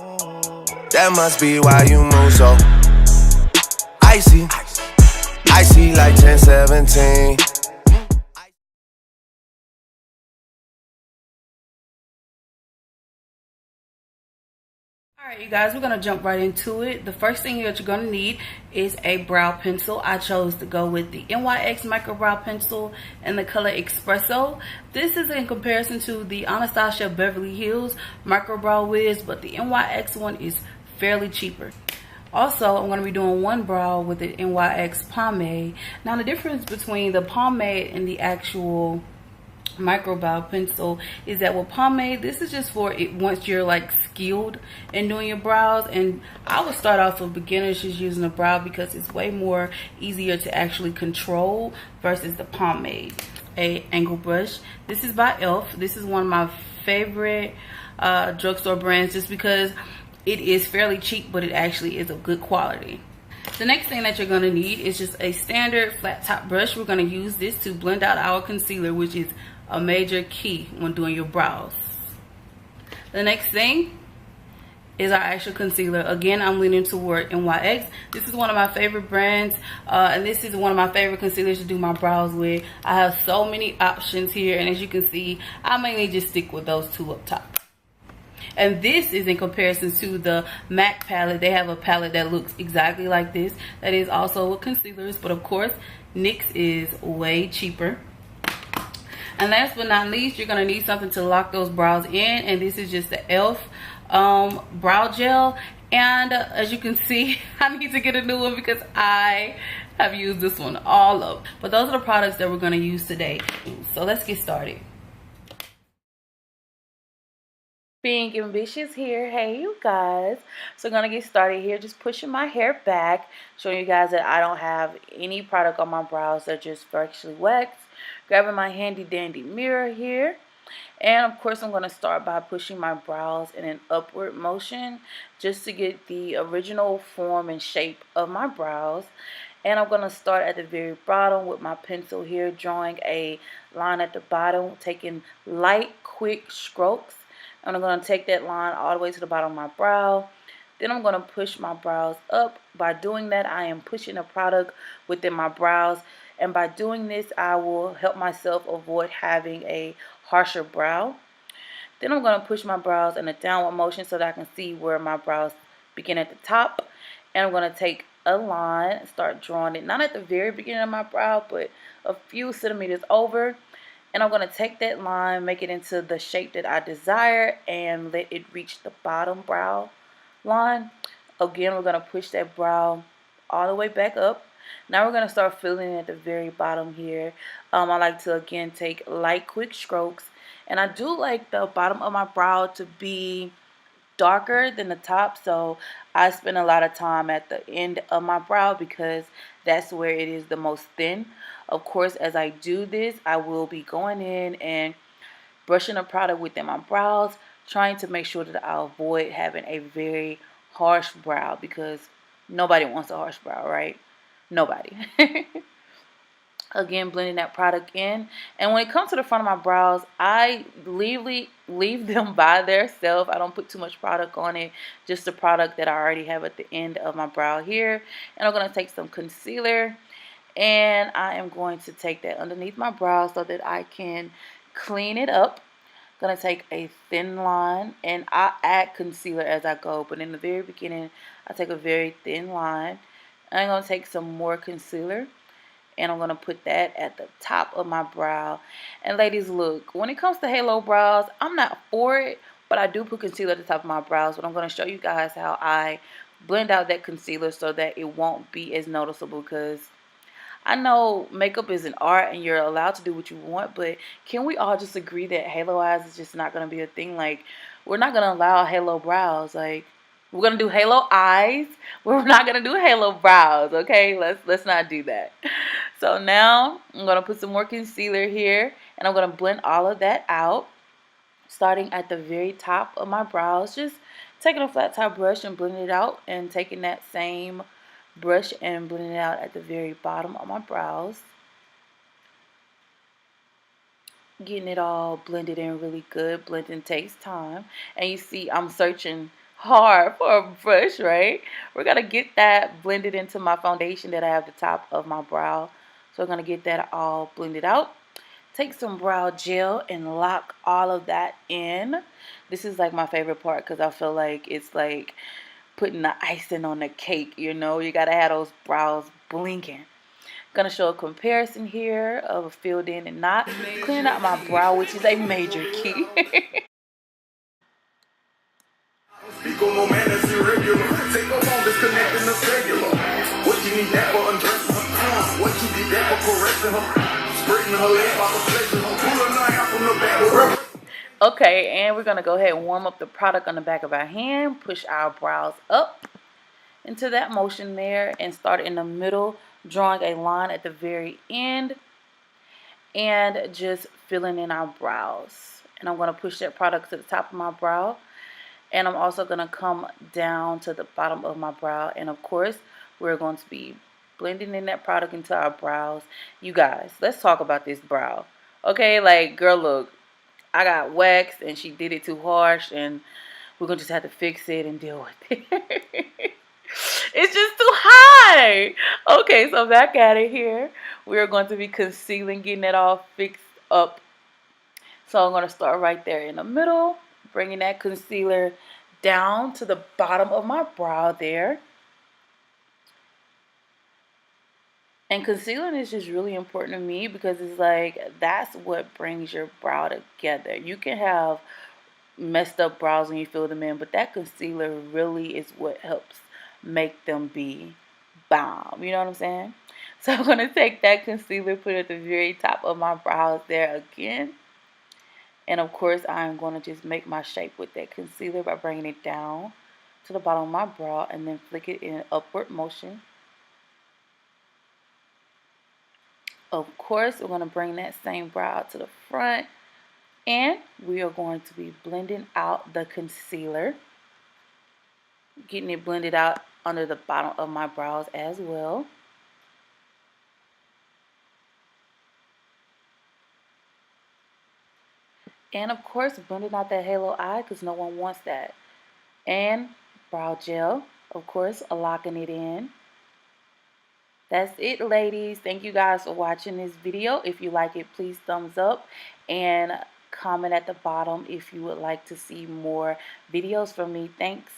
That must be why you move so icy. Icy like 1017. Alright, you guys, we're going to jump right into it. The first thing that you're going to need is a brow pencil. I chose to go with the NYX micro brow pencil in the color Espresso. This is in comparison to the Anastasia Beverly Hills micro brow wiz, but the NYX one is fairly cheaper. Also, I'm going to be doing one brow with the NYX pomade. Now, the difference between the pomade and the actual micro brow pencil is that with pomade, this is just for it once you're like skilled in doing your brows, and I would start off with beginners just using a brow because it's way more easier to actually control versus the pomade. A angle brush. This is by Elf. This is one of my favorite drugstore brands just because it is fairly cheap, but it actually is of good quality. The next thing that you're going to need is just a standard flat top brush. We're going to use this to blend out our concealer, which is a major key when doing your brows. The next thing is our actual concealer. Again, I'm leaning toward NYX. This is one of my favorite brands, and this is one of my favorite concealers to do my brows with. I have so many options here, and as you can see, I mainly just stick with those two up top. And this is in comparison to the MAC palette. They have a palette that looks exactly like this. That is also with concealers, but of course, NYX is way cheaper. And last but not least, you're going to need something to lock those brows in. And this is just the Elf brow gel. And as you can see, I need to get a new one because I have used this one all up. But those are the products that we're going to use today. So let's get started. Being ambitious here. Hey you guys, so I'm gonna get started here, just pushing my hair back, showing you guys that I don't have any product on my brows. They're just freshly waxed. Grabbing my handy dandy mirror here, and of course I'm going to start by pushing my brows in an upward motion just to get the original form and shape of my brows. And I'm going to start at the very bottom with my pencil here, drawing a line at the bottom, taking light quick strokes. And I'm going to take that line all the way to the bottom of my brow. Then I'm going to push my brows up. By doing that, I am pushing a product within my brows. And by doing this, I will help myself avoid having a harsher brow. Then I'm going to push my brows in a downward motion so that I can see where my brows begin at the top. And I'm going to take a line and start drawing it, not at the very beginning of my brow, but a few centimeters over. And I'm going to take that line, make it into the shape that I desire, and let it reach the bottom brow line. Again, we're going to push that brow all the way back up. Now we're going to start filling at the very bottom here. I like to again take light quick strokes, and I do like the bottom of my brow to be darker than the top, so I spend a lot of time at the end of my brow because that's where it is the most thin. Of course, as I do this, I will be going in and brushing a product within my brows, trying to make sure that I avoid having a very harsh brow because nobody wants a harsh brow, right? Nobody. Again, blending that product in. And when it comes to the front of my brows, I leave them by themselves. I don't put too much product on it. Just the product that I already have at the end of my brow here. And I'm going to take some concealer, and I am going to take that underneath my brow so that I can clean it up. I'm going to take a thin line, and I add concealer as I go. But in the very beginning, I take a very thin line. I'm going to take some more concealer, and I'm going to put that at the top of my brow. And ladies, look, when it comes to halo brows, I'm not for it, but I do put concealer at the top of my brows. But I'm going to show you guys how I blend out that concealer so that it won't be as noticeable, because I know makeup is an art and you're allowed to do what you want, but can we all just agree that halo eyes is just not going to be a thing? Like, we're not going to allow halo brows. Like, we're going to do halo eyes, but we're not going to do halo brows, okay? Let's not do that. So now I'm going to put some more concealer here, and I'm going to blend all of that out, starting at the very top of my brows. Just taking a flat top brush and blending it out, and taking that same brush and blending it out at the very bottom of my brows. Getting it all blended in really good. Blending takes time. And you see I'm searching hard for a brush, right? We're going to get that blended into my foundation that I have at the top of my brow. So we're going to get that all blended out. Take some brow gel and lock all of that in. This is like my favorite part because I feel like it's like putting the icing on the cake, you know. You got to have those brows blinking. Gonna show a comparison here of filled in and not. Clearing out my brow, which is a major key. Okay, and we're gonna go ahead and warm up the product on the back of our hand. Push our brows up into that motion there and start in the middle, drawing a line at the very end and just filling in our brows. And I'm going to push that product to the top of my brow, and I'm also going to come down to the bottom of my brow. And of course, we're going to be blending in that product into our brows. You guys, let's talk about this brow. Okay, like, girl, look, I got waxed and she did it too harsh, and we're going to just have to fix it and deal with it. It's just too high. Okay, so back at it here. We're going to be concealing, getting it all fixed up. So I'm going to start right there in the middle, bringing that concealer down to the bottom of my brow there. And concealing is just really important to me because it's like that's what brings your brow together. You can have messed up brows when you fill them in, but that concealer really is what helps make them be bomb. You know what I'm saying? So I'm going to take that concealer, put it at the very top of my brows there again. And of course, I'm going to just make my shape with that concealer by bringing it down to the bottom of my brow and then flick it in an upward motion. Of course, we're going to bring that same brow to the front, and we are going to be blending out the concealer, getting it blended out under the bottom of my brows as well. And of course, blending out that halo eye because no one wants that. And brow gel, of course, locking it in. That's it, ladies. Thank you guys for watching this video. If you like it, please thumbs up and comment at the bottom if you would like to see more videos from me. Thanks.